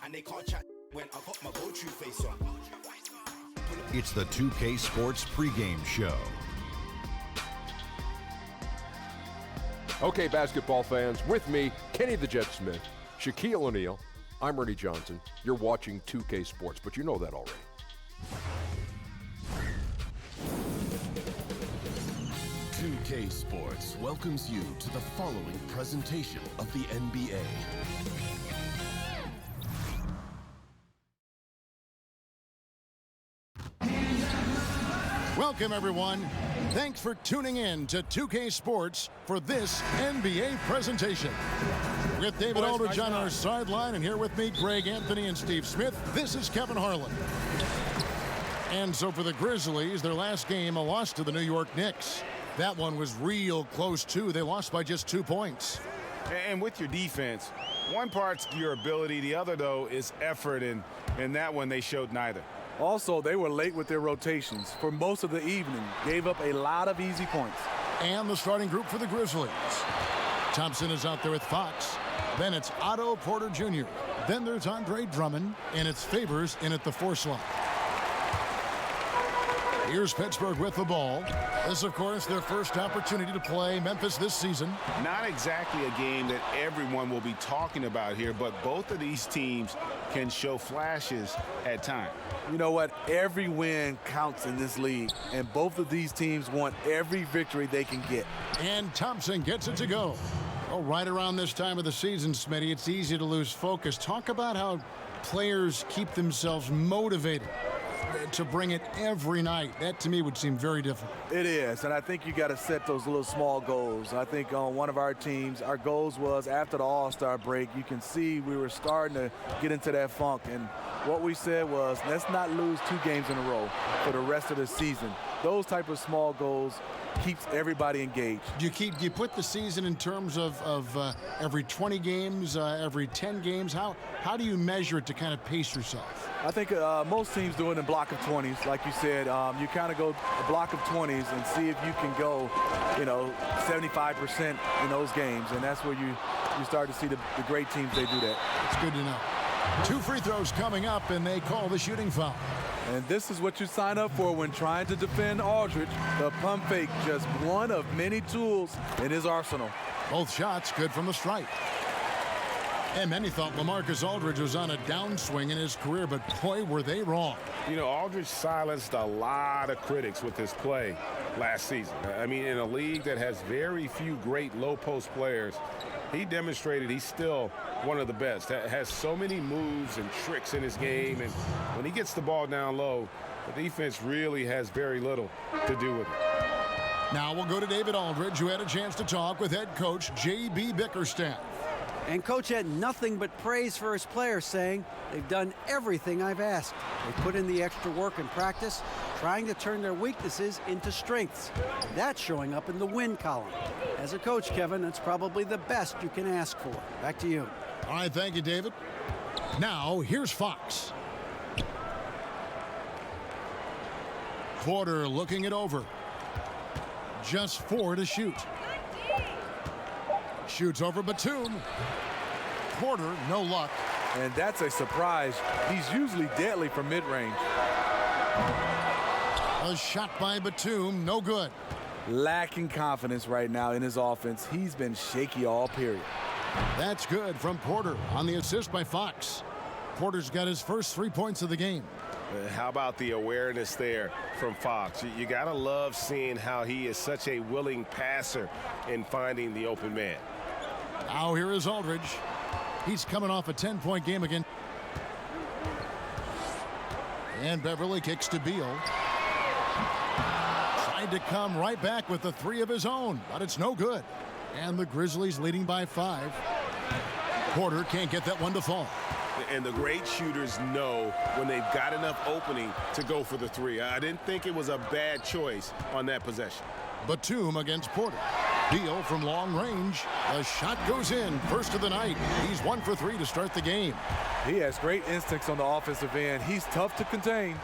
And they can't chat when I got my go-to face on. It's the 2K Sports pregame show. Okay, basketball fans, with me, Kenny the Jet Smith, Shaquille O'Neal, I'm Ernie Johnson. You're watching 2K Sports, but you know that already. K Sports welcomes you to the following presentation of the NBA. Welcome, everyone. Thanks for tuning in to 2K Sports for this NBA presentation. With David Aldridge on our sideline, and here with me, Greg Anthony and Steve Smith, this is Kevin Harlan. And so for the Grizzlies, their last game, a loss to the New York Knicks. That one was real close, too. They lost by just 2 points. And with your defense, one part's your ability. The other, though, is effort. And in that one, they showed neither. Also, they were late with their rotations for most of the evening. Gave up a lot of easy points. And the starting group for the Grizzlies. Thompson is out there with Fox. Then it's Otto Porter Jr. Then there's Andre Drummond. And it's Favors in at the 4 slot. Here's Pittsburgh with the ball. This, of course, their first opportunity to play Memphis this season. Not exactly a game that everyone will be talking about here, but both of these teams can show flashes at times. You know what? Every win counts in this league, and both of these teams want every victory they can get. And Thompson gets it to go. Oh, right around this time of the season, Smitty, it's easy to lose focus. Talk about how players keep themselves motivated to bring it every night. That, to me, would seem very difficult. It is, and I think you got to set those little small goals. I think on one of our teams, our goals was after the All-Star break, you can see we were starting to get into that funk, and what we said was, let's not lose 2 games in a row for the rest of the season. Those type of small goals keeps everybody engaged. Do you put the season in terms of every 20 games, every 10 games? How do you measure it to kind of pace yourself? I think most teams do it in block of 20s. Like you said, you kind of go a block of 20s and see if you can go, 75% in those games. And that's where you start to see the great teams, they do that. It's good to know. 2 free throws coming up, and they call the shooting foul. And this is what you sign up for when trying to defend Aldridge. The pump fake, just one of many tools in his arsenal. Both shots good from the stripe. And many thought LaMarcus Aldridge was on a downswing in his career, but boy, were they wrong. Aldridge silenced a lot of critics with his play last season. I mean, in a league that has very few great low-post players, he demonstrated he's still one of the best. Has so many moves and tricks in his game, and when he gets the ball down low, the defense really has very little to do with it. Now we'll go to David Aldridge, who had a chance to talk with head coach J.B. Bickerstaff. And Coach had nothing but praise for his players, saying, they've done everything I've asked. They put in the extra work in practice, trying to turn their weaknesses into strengths. That's showing up in the win column. As a coach, Kevin, that's probably the best you can ask for. Back to you. All right, thank you, David. Now, here's Fox. Porter looking it over. Just 4 to shoot. Shoots over Batum. Porter, no luck. And that's a surprise. He's usually deadly from mid-range. A shot by Batum, no good. Lacking confidence right now in his offense. He's been shaky all period. That's good from Porter on the assist by Fox. Porter's got his first 3 points of the game. How about the awareness there from Fox? You got to love seeing how he is such a willing passer in finding the open man. Now here is Aldridge. He's coming off a 10-point game again. And Beverly kicks to Beal. Tried to come right back with the 3 of his own, but it's no good. And the Grizzlies leading by 5. Porter can't get that one to fall. And the great shooters know when they've got enough opening to go for the 3. I didn't think it was a bad choice on that possession. Batum against Porter. Beal from long range. The shot goes in. First of the night. He's 1 for 3 to start the game. He has great instincts on the offensive end. He's tough to contain.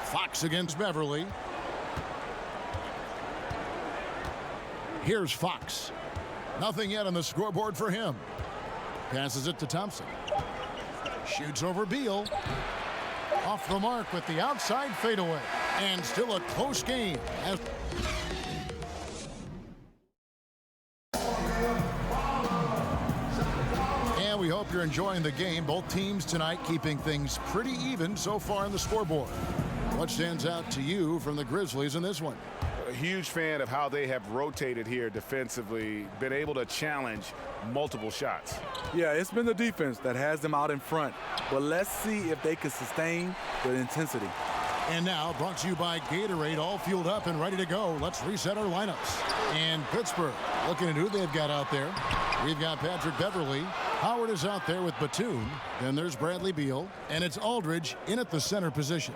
Fox against Beverly. Here's Fox. Nothing yet on the scoreboard for him. Passes it to Thompson. Shoots over Beal. Off the mark with the outside fadeaway. And still a close game. And we hope you're enjoying the game. Both teams tonight keeping things pretty even so far on the scoreboard. What stands out to you from the Grizzlies in this one? A huge fan of how they have rotated here defensively, been able to challenge multiple shots. Yeah, it's been the defense that has them out in front. But let's see if they can sustain the intensity. And now, brought to you by Gatorade, all fueled up and ready to go. Let's reset our lineups. And Pittsburgh, looking at who they've got out there. We've got Patrick Beverley. Howard is out there with Batum. Then there's Bradley Beal. And it's Aldridge in at the center position.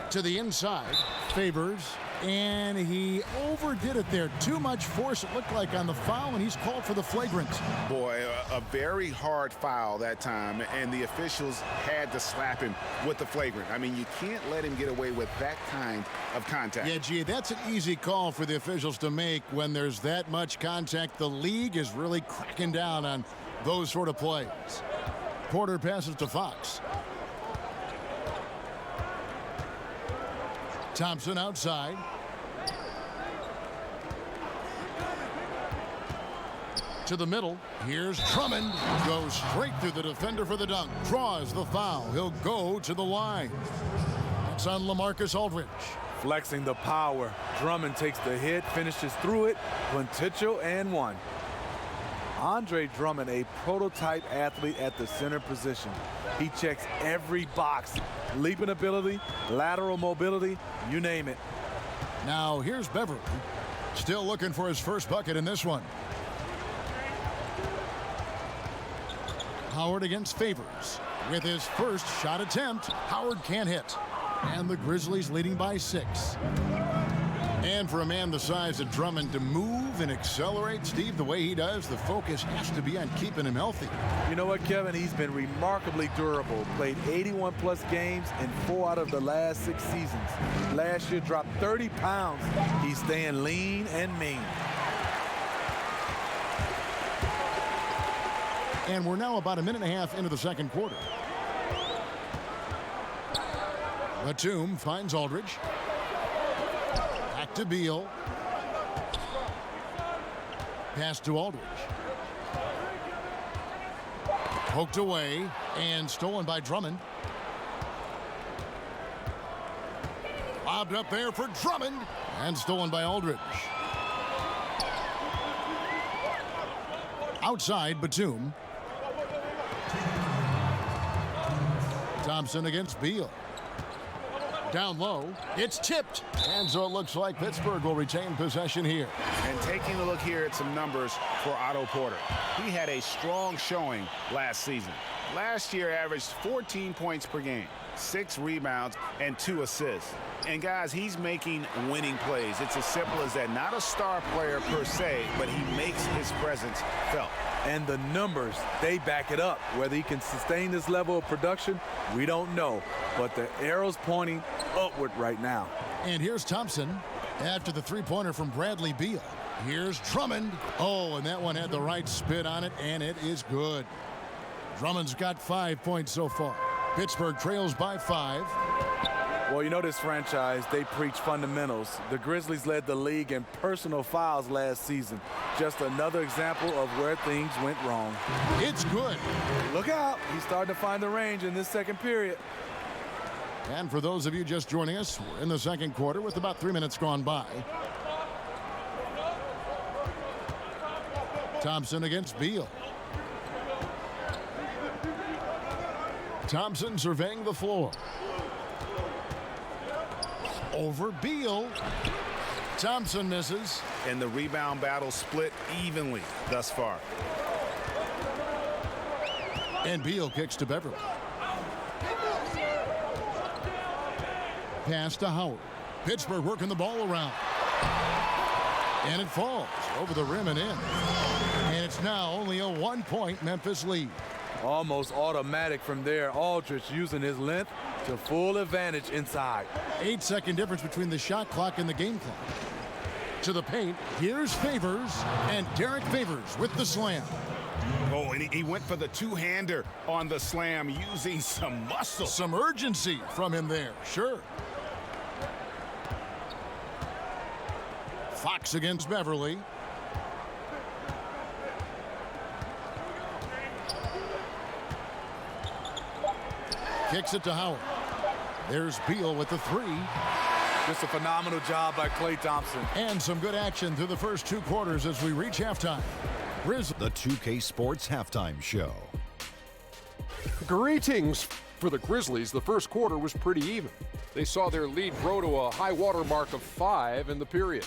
To the inside, Favors. And he overdid it there. Too much force, it looked like, on the foul, and he's called for the flagrant. Boy, a very hard foul that time, and the officials had to slap him with the flagrant. I mean, you can't let him get away with that kind of contact. Yeah, gee, that's an easy call for the officials to make when there's that much contact. The league is really cracking down on those sort of plays. Porter passes to Fox. Thompson outside. To the middle. Here's Drummond. Goes straight through the defender for the dunk. Draws the foul. He'll go to the line. It's on LaMarcus Aldridge. Flexing the power. Drummond takes the hit, finishes through it. Potential and one. Andre Drummond, a prototype athlete at the center position. He checks every box. Leaping ability, lateral mobility, you name it. Now here's Beverley. Still looking for his first bucket in this one. Howard against Favors. With his first shot attempt, Howard can't hit. And the Grizzlies leading by 6. And for a man the size of Drummond to move and accelerate, Steve, the way he does, the focus has to be on keeping him healthy. You know what, Kevin? He's been remarkably durable. Played 81-plus games in 4 out of the last 6 seasons. Last year dropped 30 pounds. He's staying lean and mean. And we're now about a minute and a half into the second quarter. Batum finds Aldridge. Back to Beal. Pass to Aldridge. Poked away and stolen by Drummond. Lobbed up there for Drummond and stolen by Aldridge. Outside, Batum. Thompson against Beal. Down low, it's tipped. And so it looks like Pittsburgh will retain possession here. And taking a look here at some numbers for Otto Porter. He had a strong showing last season. Last year averaged 14 points per game, 6 rebounds, and 2 assists. And guys, he's making winning plays. It's as simple as that. Not a star player per se, but he makes his presence felt. And the numbers, they back it up. Whether he can sustain this level of production, we don't know. But the arrow's pointing upward right now. And here's Thompson after the three-pointer from Bradley Beal. Here's Drummond. Oh, and that one had the right spin on it, and it is good. Drummond's got 5 points so far. Pittsburgh trails by 5. Well, you know this franchise, they preach fundamentals. The Grizzlies led the league in personal fouls last season. Just another example of where things went wrong. It's good. Look out. He's starting to find the range in this second period. And for those of you just joining us, we're in the second quarter with about 3 minutes gone by. Thompson against Beal. Thompson surveying the floor. Over Beal. Thompson misses. And the rebound battle split evenly thus far. And Beal kicks to Beverley. Pass to Howard. Pittsburgh working the ball around. And it falls over the rim and in. And it's now only a 1-point Memphis lead. Almost automatic from there. Aldridge using his length to full advantage inside. 8-second difference between the shot clock and the game clock. To the paint, here's Favors, and Derek Favors with the slam. Oh, and he went for the two-hander on the slam using some muscle. Some urgency from him there, sure. Fox against Beverly. Kicks it to Howard. There's Beal with the three. Just a phenomenal job by Klay Thompson. And some good action through the first 2 quarters as we reach halftime. The 2K Sports Halftime Show. Greetings for the Grizzlies. The first quarter was pretty even. They saw their lead grow to a high water mark of 5 in the period.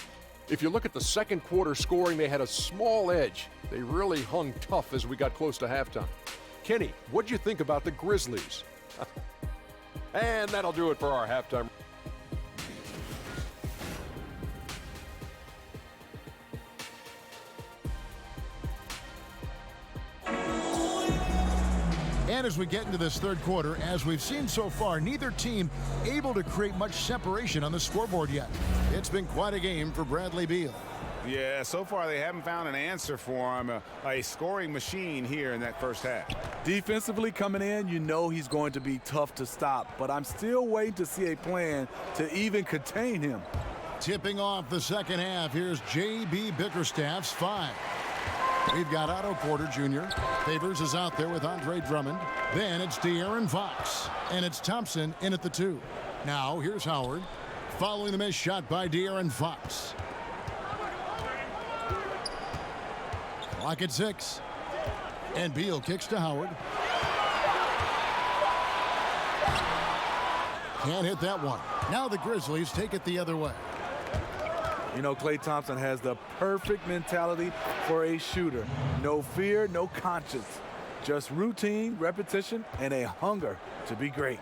If you look at the second quarter scoring, they had a small edge. They really hung tough as we got close to halftime. Kenny, what'd you think about the Grizzlies? And that'll do it for our halftime. And as we get into this third quarter, as we've seen so far, neither team able to create much separation on the scoreboard yet. It's been quite a game for Bradley Beal. Yeah, so far they haven't found an answer for him, a scoring machine here in that first half. Defensively coming in, you know he's going to be tough to stop, but I'm still waiting to see a plan to even contain him. Tipping off the second half, here's J.B. Bickerstaff's 5. We've got Otto Porter Jr. Favors is out there with Andre Drummond. Then it's De'Aaron Fox. And it's Thompson in at the 2. Now here's Howard. Following the missed shot by De'Aaron Fox. Clock at 6. And Beal kicks to Howard. Can't hit that one. Now the Grizzlies take it the other way. You know, Klay Thompson has the perfect mentality for a shooter. No fear, no conscience. Just routine, repetition, and a hunger to be great.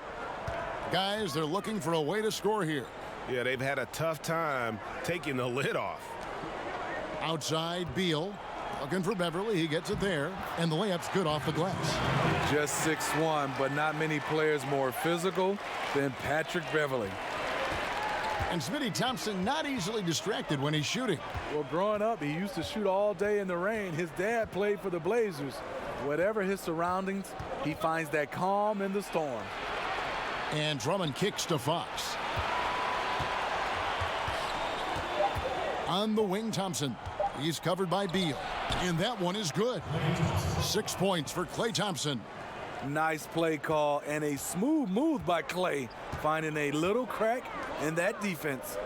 Guys, they're looking for a way to score here. Yeah, they've had a tough time taking the lid off. Outside, Beal. Looking for Beverly. He gets it there. And the layup's good off the glass. Just 6'1", but not many players more physical than Patrick Beverly. And Smitty Thompson not easily distracted when he's shooting. Well, growing up, he used to shoot all day in the rain. His dad played for the Blazers. Whatever his surroundings, he finds that calm in the storm. And Drummond kicks to Fox. On the wing, Thompson. He's covered by Beal. And that one is good. 6 points for Klay Thompson. Nice play call and a smooth move by Klay, finding a little crack in that defense.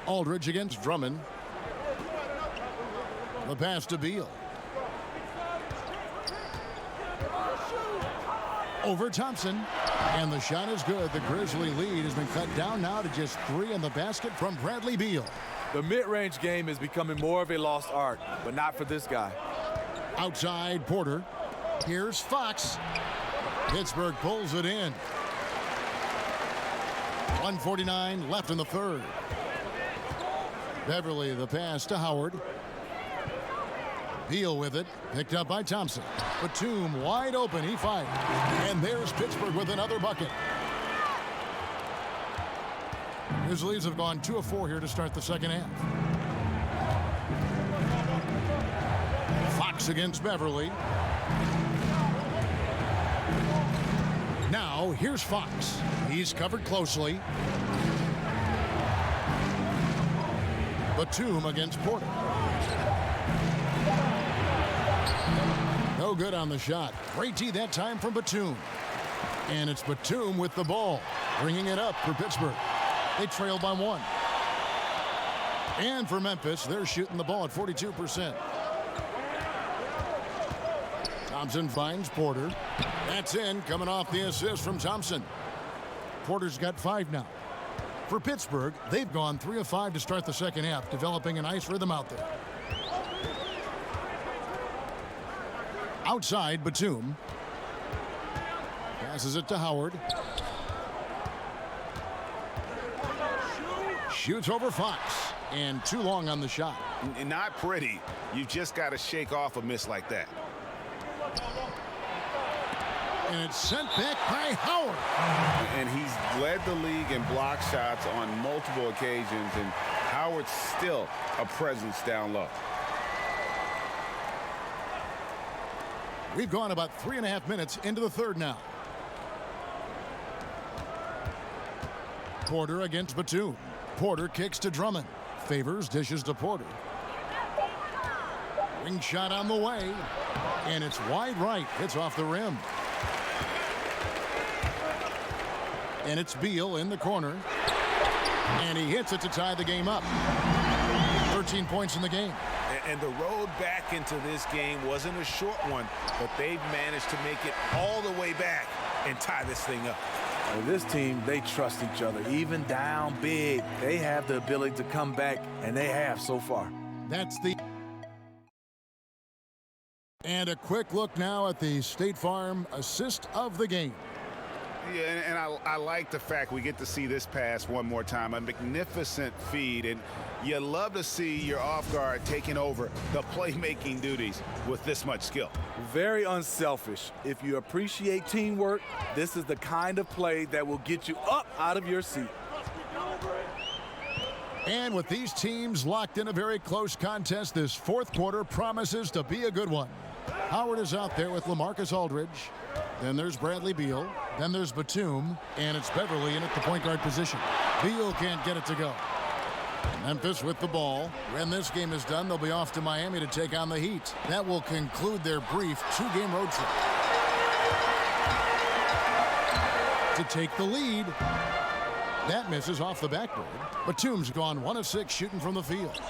Aldridge against Drummond. The pass to Beal. Over Thompson. And the shot is good. The Grizzly lead has been cut down now to just 3 in the basket from Bradley Beal. The mid-range game is becoming more of a lost art, but not for this guy. Outside, Porter. Here's Fox. Pittsburgh pulls it in. 1:49 left in the third. Beverly, the pass to Howard. Beal with it, picked up by Thompson. Batum wide open, he fired. And there's Pittsburgh with another bucket. Grizzlies have gone 2 of 4 here to start the second half. Fox against Beverly. Now, here's Fox. He's covered closely. Batum against Porter. No good on the shot. Great D that time from Batum. And it's Batum with the ball, bringing it up for Pittsburgh. They trail by 1. And for Memphis, they're shooting the ball at 42%. Thompson finds Porter. That's in, coming off the assist from Thompson. Porter's got 5 now. For Pittsburgh, they've gone 3 of 5 to start the second half, developing a nice rhythm out there. Outside, Batum. Passes it to Howard. Shoots over Fox. And too long on the shot. Not pretty. You've just got to shake off a miss like that. And it's sent back by Howard. And he's led the league in block shots on multiple occasions, and Howard's still a presence down low. We've gone about 3.5 minutes into the third now. Porter against Batum. Porter kicks to Drummond. Favors dishes to Porter. Ring shot on the way. And it's wide right. Hits off the rim. And it's Beal in the corner. And he hits it to tie the game up. 13 points in the game. And the road back into this game wasn't a short one, but they've managed to make it all the way back and tie this thing up. Well, this team, they trust each other. Even down big, they have the ability to come back, and they have so far. That's the... And a quick look now at the State Farm assist of the game. Yeah, and I like the fact we get to see this pass one more time. A magnificent feed, and you love to see your off guard taking over the playmaking duties with this much skill. Very unselfish. If you appreciate teamwork, this is the kind of play that will get you up out of your seat. And with these teams locked in a very close contest, this fourth quarter promises to be a good one. Howard is out there with LaMarcus Aldridge. Then there's Bradley Beal. Then there's Batum. And it's Beverly in at the point guard position. Beal can't get it to go. Memphis with the ball. When this game is done, they'll be off to Miami to take on the Heat. That will conclude their brief two-game road trip. To take the lead. That misses off the backboard. Batum's gone 1 of 6 shooting from the field.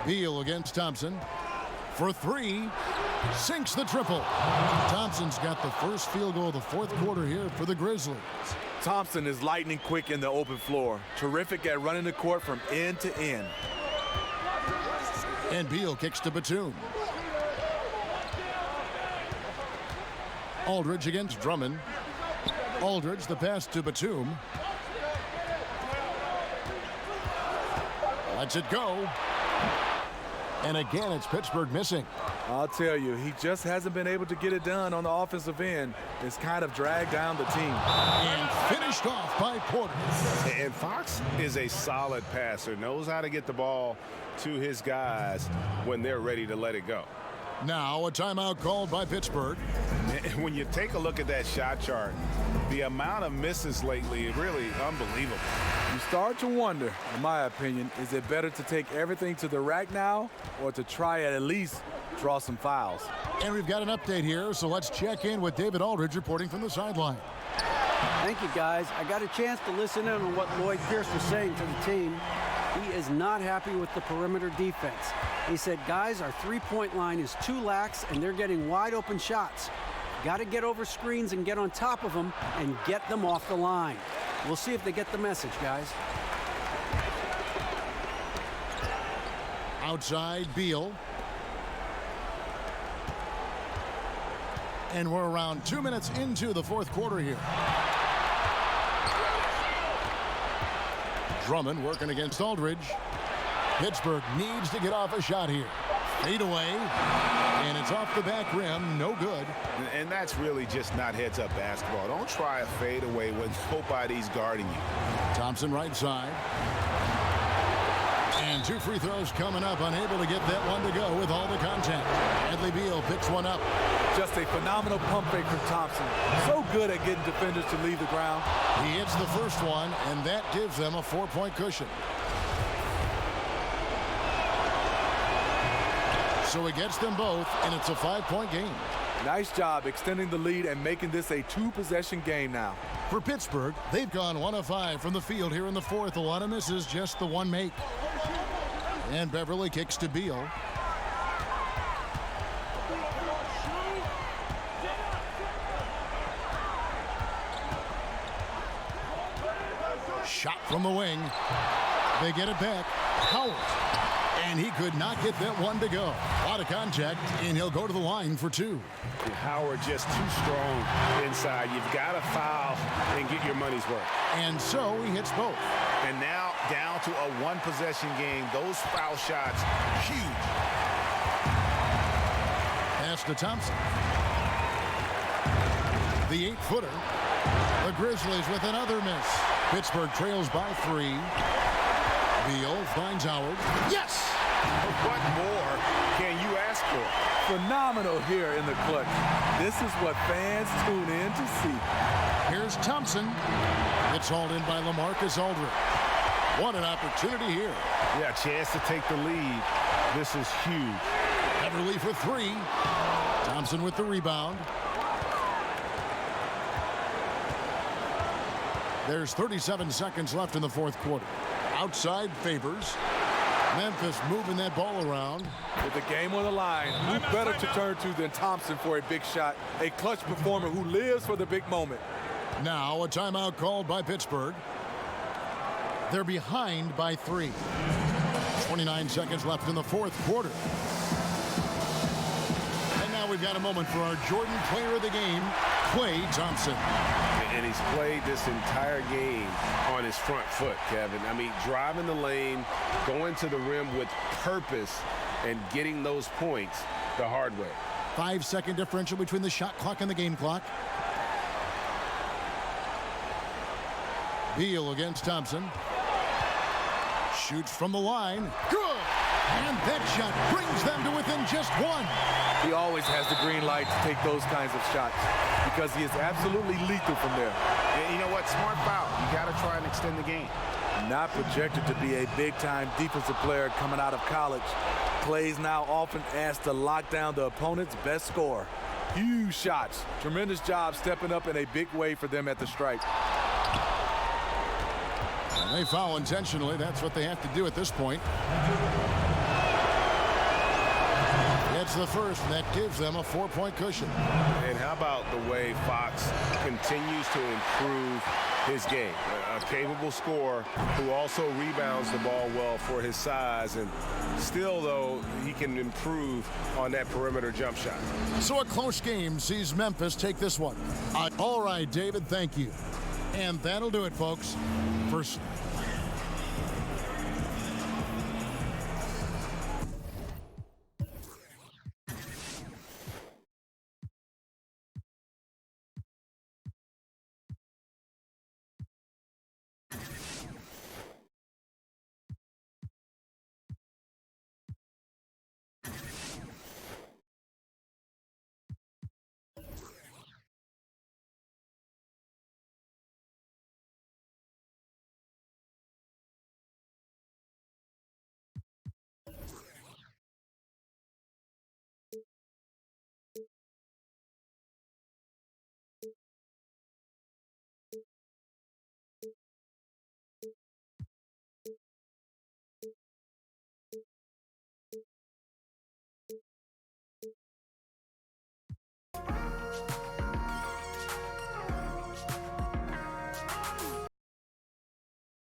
Beal against Thompson for 3. Sinks the triple. Thompson's got the first field goal of the fourth quarter here for the Grizzlies. Thompson is lightning quick in the open floor. Terrific at running the court from end to end. And Beal kicks to Batum. Aldridge against Drummond. Aldridge, the pass to Batum. Lets it go. And again, it's Pittsburgh missing. I'll tell you, he just hasn't been able to get it done on the offensive end. It's kind of dragged down the team. And finished off by Porter. And Fox is a solid passer, knows how to get the ball to his guys when they're ready to let it go. Now a timeout called by Pittsburgh. And when you take a look at that shot chart, the amount of misses lately is really unbelievable. You start to wonder, in my opinion, is it better to take everything to the rack now or to try at least draw some fouls? And we've got an update here, so let's check in with David Aldridge reporting from the sideline. Thank you, guys. I got a chance to listen in on what Lloyd Pierce was saying to the team. He is not happy with the perimeter defense. He said, guys, our three-point line is too lax, and they're getting wide open shots. Got to get over screens and get on top of them and get them off the line. We'll see if they get the message, guys. Outside, Beal. And we're around 2 minutes into the fourth quarter here. Drummond working against Aldridge. Pittsburgh needs to get off a shot here. Fade away. And it's off the back rim. No good. And that's really just not heads-up basketball. Don't try a fadeaway when nobody's guarding you. Thompson right side. And 2 free throws coming up. Unable to get that one to go with all the contact. Bradley Beal picks one up. Just a phenomenal pump fake from Thompson. So good at getting defenders to leave the ground. He hits the first one, and that gives them a 4-point cushion. So he gets them both, and it's a 5-point game. Nice job extending the lead and making this a 2-possession game now. For Pittsburgh, they've gone 1 of 5 from the field here in the fourth. A lot of misses, just the one make. And Beverly kicks to Beal. Shot from the wing. They get it back. Howard. And he could not get that one to go. A lot of contact, and he'll go to the line for 2. Howard just too strong inside. You've got to foul and get your money's worth. And so he hits both. And now down to a one-possession game. Those foul shots, huge. Pass to Thompson. The 8-footer. The Grizzlies with another miss. Pittsburgh trails by 3. Beal finds Howard. Yes! What more can you ask for? Phenomenal here in the clutch. This is what fans tune in to see. Here's Thompson. It's hauled in by LaMarcus Aldridge. What an opportunity here. Yeah, chance to take the lead. This is huge. Everly for 3. Thompson with the rebound. There's 37 seconds left in the fourth quarter. Outside Favors. Memphis moving that ball around. With the game on the line, who better to turn to than Thompson for a big shot? A clutch performer who lives for the big moment. Now a timeout called by Pittsburgh. They're behind by 3. 29 seconds left in the fourth quarter. And now we've got a moment for our Jordan player of the game, Klay Thompson. And he's played this entire game on his front foot, Kevin. I mean, driving the lane, going to the rim with purpose, and getting those points the hard way. 5-second differential between the shot clock and the game clock. Beal against Thompson. Shoots from the line. Good! And that shot brings them to within just 1. He always has the green light to take those kinds of shots because he is absolutely lethal from there. And you know what? Smart foul. You got to try and extend the game. Not projected to be a big-time defensive player coming out of college. Klay's now often asked to lock down the opponent's best scorer. Huge shots. Tremendous job stepping up in a big way for them at the stripe. And they foul intentionally. That's what they have to do at this point. It's the first, and that gives them a 4-point cushion. And how about the way Fox continues to improve his game? A capable scorer who also rebounds the ball well for his size, and still, though, he can improve on that perimeter jump shot. So a close game sees Memphis take this one. All right, David, thank you. And that'll do it, folks.